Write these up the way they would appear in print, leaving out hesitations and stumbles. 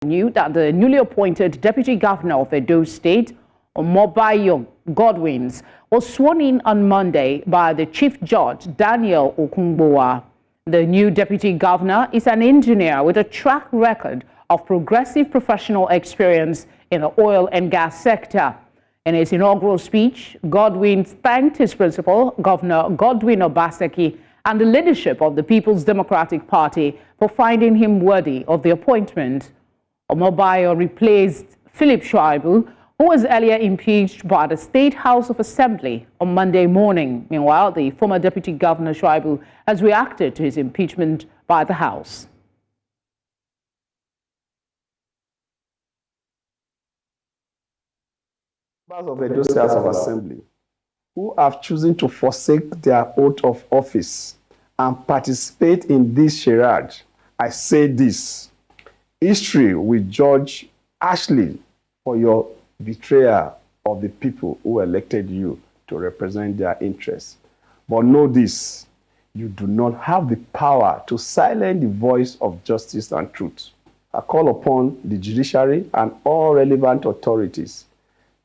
Knew that the newly appointed Deputy Governor of Edo State, Omobayo Godwins, was sworn in on Monday by the Chief Judge Daniel Okungbowa. The new Deputy Governor is an engineer with a track record of progressive professional experience in the oil and gas sector. In his inaugural speech, Godwins thanked his principal, Governor Godwin Obaseki, and the leadership of the People's Democratic Party for finding him worthy of the appointment. Omobayo replaced Philip Shaibu, who was earlier impeached by the State House of Assembly on Monday morning. Meanwhile, the former Deputy Governor Shaibu has reacted to his impeachment by the House. Members of the Edo State House of Assembly who have chosen to forsake their oath of office and participate in this charade, I say this: history will judge harshly for your betrayal of the people who elected you to represent their interests. But know this: you do not have the power to silence the voice of justice and truth. I call upon the judiciary and all relevant authorities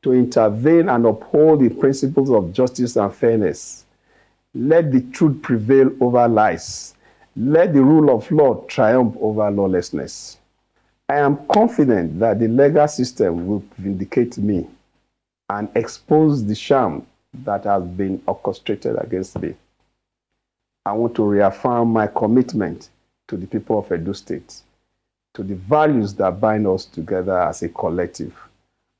to intervene and uphold the principles of justice and fairness. Let the truth prevail over lies. Let the rule of law triumph over lawlessness. I am confident that the legal system will vindicate me and expose the sham that has been orchestrated against me. I want to reaffirm my commitment to the people of Edo State, to the values that bind us together as a collective.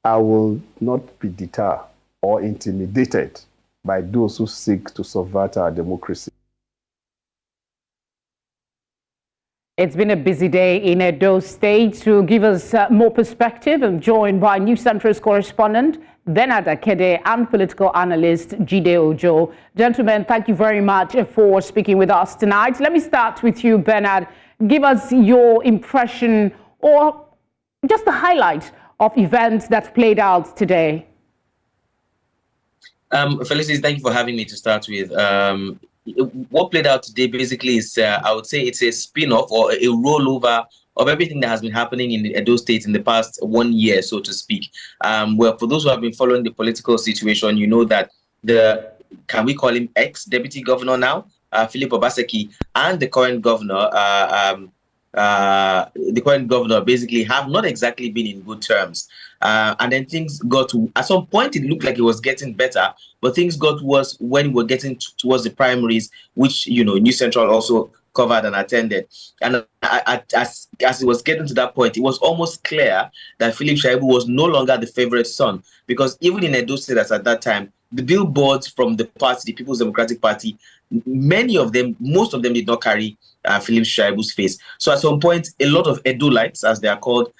I will not be deterred or intimidated by those who seek to subvert our democracy. It's been a busy day in Edo State. To give us more perspective, I'm joined by New Central's correspondent, Benin Akede, and political analyst, Jide. Gentlemen, thank you very much for speaking with us tonight. Let me start with you, Bernard. Give us your impression or just the highlight of events that played out today. Felicity, thank you for having me to start with. What played out today basically is, I would say it's a spin-off or a rollover of everything that has been happening in the Edo State in the past 1 year, so to speak. Well, for those who have been following the political situation, you know that can we call him ex-deputy governor now, Philip Obaseki, and the current governor, basically have not exactly been in good terms. And then things got to, at some point it looked like it was getting better, but things got worse when we were getting towards the primaries, which, you know, New Central also covered and attended. And as it was getting to that point, it was almost clear that Philip Shaibu was no longer the favorite son, because even in Edo State at that time, the billboards from the party, the People's Democratic Party, most of them did not carry Philip Shaibu's face. So at some point, a lot of Edolites, as they are called,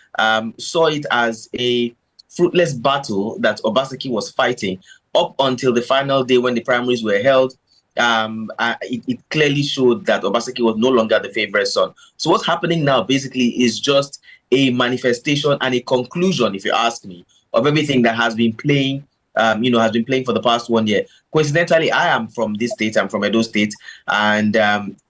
saw it as a fruitless battle that Obaseki was fighting up until the final day when the primaries were held. It clearly showed that Obaseki was no longer the favorite son. So what's happening now basically is just a manifestation and a conclusion, if you ask me, of everything that has been playing for the past 1 year. Coincidentally, I am from this state. I'm from Edo State, and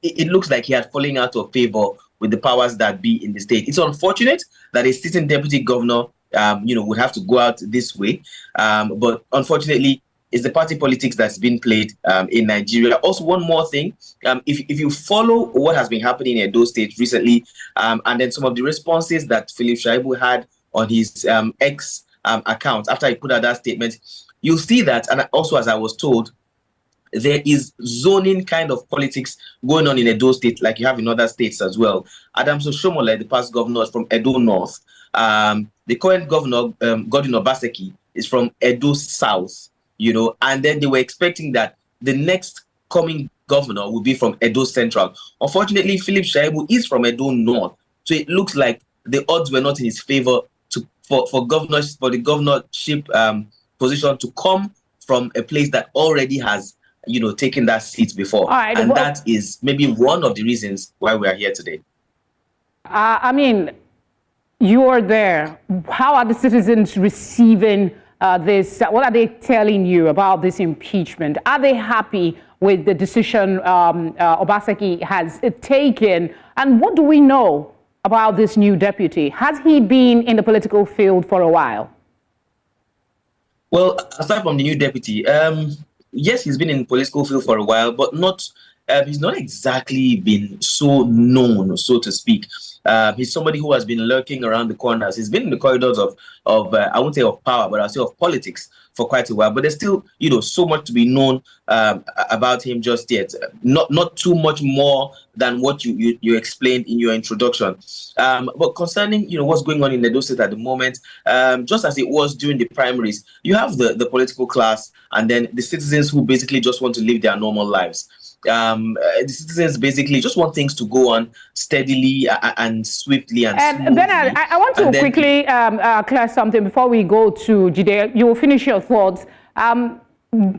it looks like he had fallen out of favor with the powers that be in the state. It's unfortunate that a sitting deputy governor, would have to go out this way, but unfortunately, it's the party politics that's been played in Nigeria. Also, one more thing, if you follow what has been happening in Edo State recently, and then some of the responses that Philip Shaibu had on his account after he put out that statement, you'll see that, and also, as I was told, there is zoning kind of politics going on in Edo State, like you have in other states as well. Adams Oshomole, the past governor, is from Edo North. The current governor, Godwin Obaseki, is from Edo South, and then they were expecting that the next coming governor will be from Edo Central. Unfortunately, Philip Shaibu is from Edo North, so it looks like the odds were not in his favor for the governorship position to come from a place that already has, taken that seat before. Right, and that is maybe one of the reasons why we are here today. You are there. How are the citizens receiving this? What are they telling you about this impeachment? Are they happy with the decision Obaseki has taken? And what do we know about this new deputy? Has he been in the political field for a while? Well, aside from the new deputy, yes, he's been in the political field for a while, but he's not exactly been so known, so to speak. He's somebody who has been lurking around the corners. He's been in the corridors of I won't say of power, but I'll say of politics for quite a while. But there's still, so much to be known about him just yet. Not too much more than what you explained in your introduction. But concerning, what's going on in Edo State at the moment, just as it was during the primaries, you have the political class and then the citizens who basically just want to live their normal lives. The citizens basically just want things to go on steadily and swiftly and smoothly. Bernard, I want to quickly clear something before we go to Jide. You will finish your thoughts.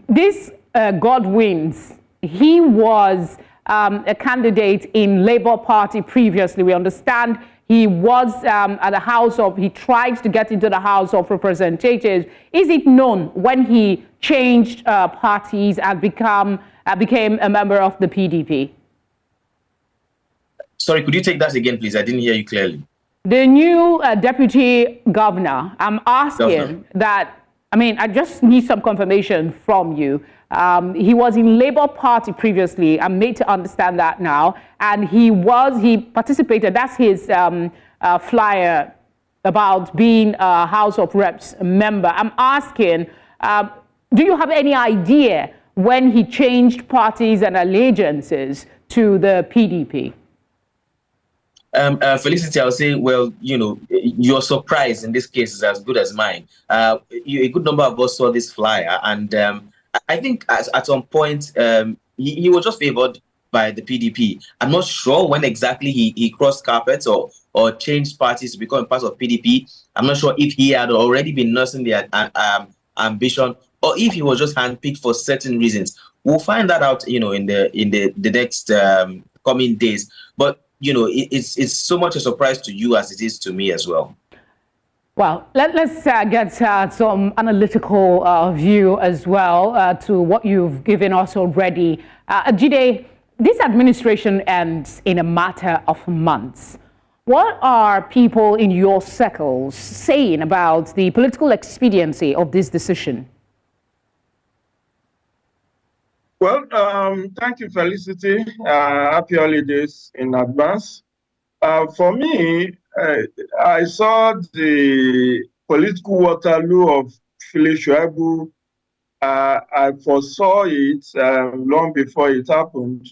This Godwins, he was a candidate in Labour Party previously. We understand he was at the he tried to get into the House of Representatives. Is it known when he changed parties and became a member of the PDP? Sorry, could you take that again, please? I didn't hear you clearly. The new deputy governor, I'm asking that, I just need some confirmation from you. He was in Labour Party previously. I'm made to understand that now. And he participated, that's his flyer about being a House of Reps member. I'm asking, do you have any idea when he changed parties and allegiances to the PDP? Felicity, I'll say, well, your surprise in this case is as good as mine. A good number of us saw this flyer, and I think at some point he was just favored by the PDP. I'm not sure when exactly he crossed carpets or changed parties to become part of PDP. I'm not sure if he had already been nursing the ambition, or if he was just handpicked for certain reasons. We'll find that out, in the next coming days. But it's so much a surprise to you as it is to me as well. Well, let's get some analytical view as well to what you've given us already. Jide, this administration ends in a matter of months. What are people in your circles saying about the political expediency of this decision? Well, thank you, Felicity. Happy holidays in advance. For me, I saw the political Waterloo of Philip Shaibu. I foresaw it long before it happened,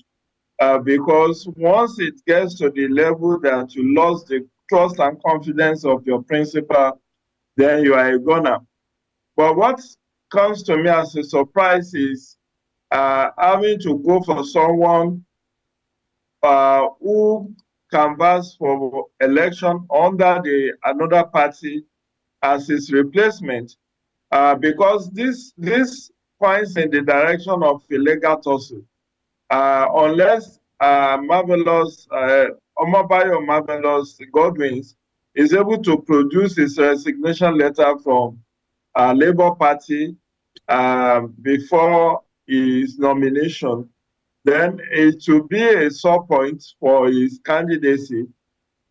because once it gets to the level that you lost the trust and confidence of your principal, then you are a goner. But what comes to me as a surprise is having to go for someone who canvassed for election under another party as his replacement, because this points in the direction of illegal tussle. Unless Omobayo Godwins is able to produce his resignation letter from Labour Party before his nomination, then it will be a sore point for his candidacy,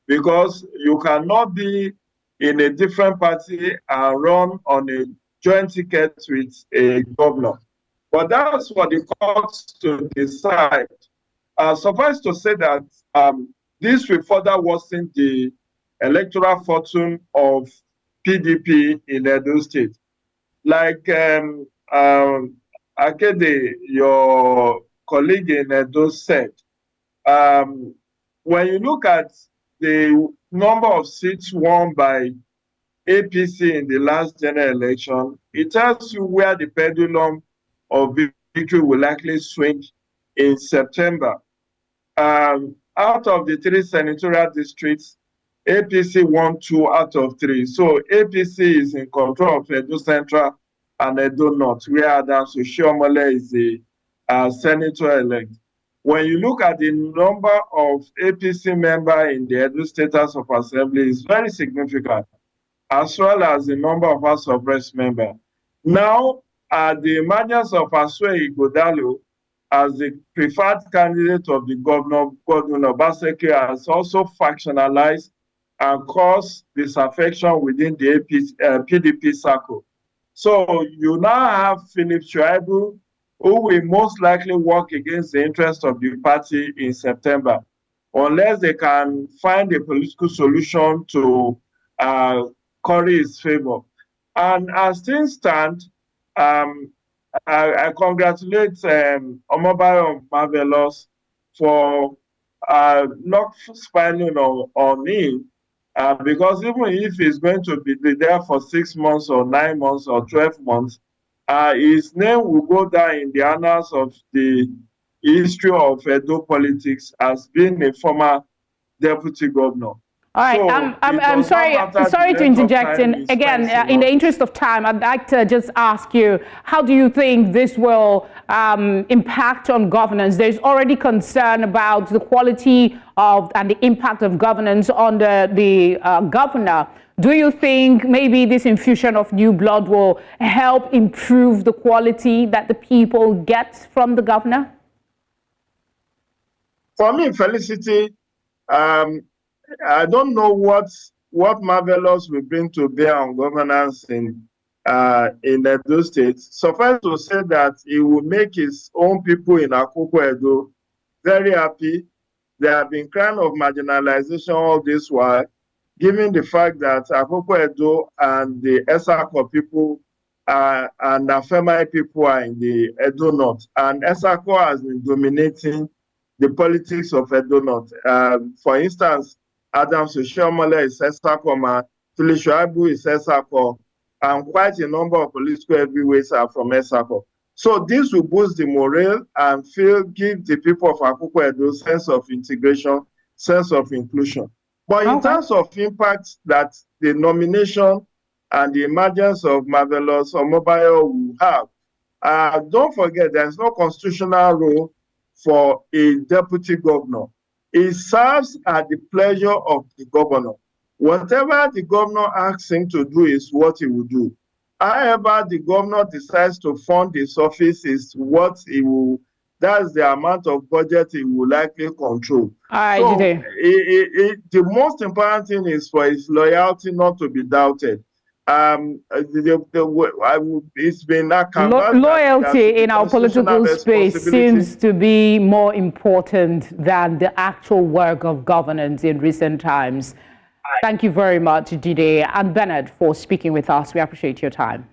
because you cannot be in a different party and run on a joint ticket with a governor. But that's for the courts to decide. Suffice to say that this will further worsen the electoral fortune of PDP in Edo State. Like Akede, your colleague in Edo said, when you look at the number of seats won by APC in the last general election, it tells you where the pendulum of victory will likely swing in September. Out of the 3 senatorial districts, APC won 2 out of 3. So APC is in control of Edo Central and Edo North, where Adams Oshiomhole is the senator-elect. When you look at the number of APC members in the Edo State House of Assembly, it's very significant, as well as the number of House of Reps members. Now, the emergence of Ezewuike Godalo as the preferred candidate of the Governor Godwin Obaseki has also factionalized and caused disaffection within the PDP circle. So you now have Philip Shaibu, who will most likely work against the interest of the party in September, unless they can find a political solution to curry his favor. And as things stand, I congratulate Omobayo Marvelous for not spying on him, because even if he's going to be there for 6 months or 9 months or 12 months, his name will go down in the annals of the history of Edo politics as being a former deputy governor. All right, So I'm sorry to interject. And again, in the interest of time, I'd like to just ask you, how do you think this will impact on governance? There's already concern about the quality of and the impact of governance under the governor. Do you think maybe this infusion of new blood will help improve the quality that the people get from the governor? For me, Felicity, I don't know what Marvelous will bring to bear on governance in Edo State. Suffice to say that he will make his own people in Akoko Edo very happy. They have been kind of marginalization all this while, given the fact that Akoko Edo and the Esako people and Afemai people are in the Edo North, and Esako has been dominating the politics of Edo North. For instance, Adam Sushiomole is Esako, Philip Shaibu is Esako, and quite a number of political heavyweights are from Esako. So this will boost the morale and give the people of Akoko Edo sense of integration, sense of inclusion. But in terms of impact that the nomination and the emergence of Marvelous Omobayo will have, don't forget there's no constitutional role for a deputy governor. It serves at the pleasure of the governor. Whatever the governor asks him to do is what he will do. However, the governor decides to fund his office is what he will, that's the amount of budget he will likely control. All right, so Jide. The most important thing is for his loyalty not to be doubted. It's been loyalty in our political space seems to be more important than the actual work of governance in recent times. Thank you very much, Jide and Bernard, for speaking with us. We appreciate your time.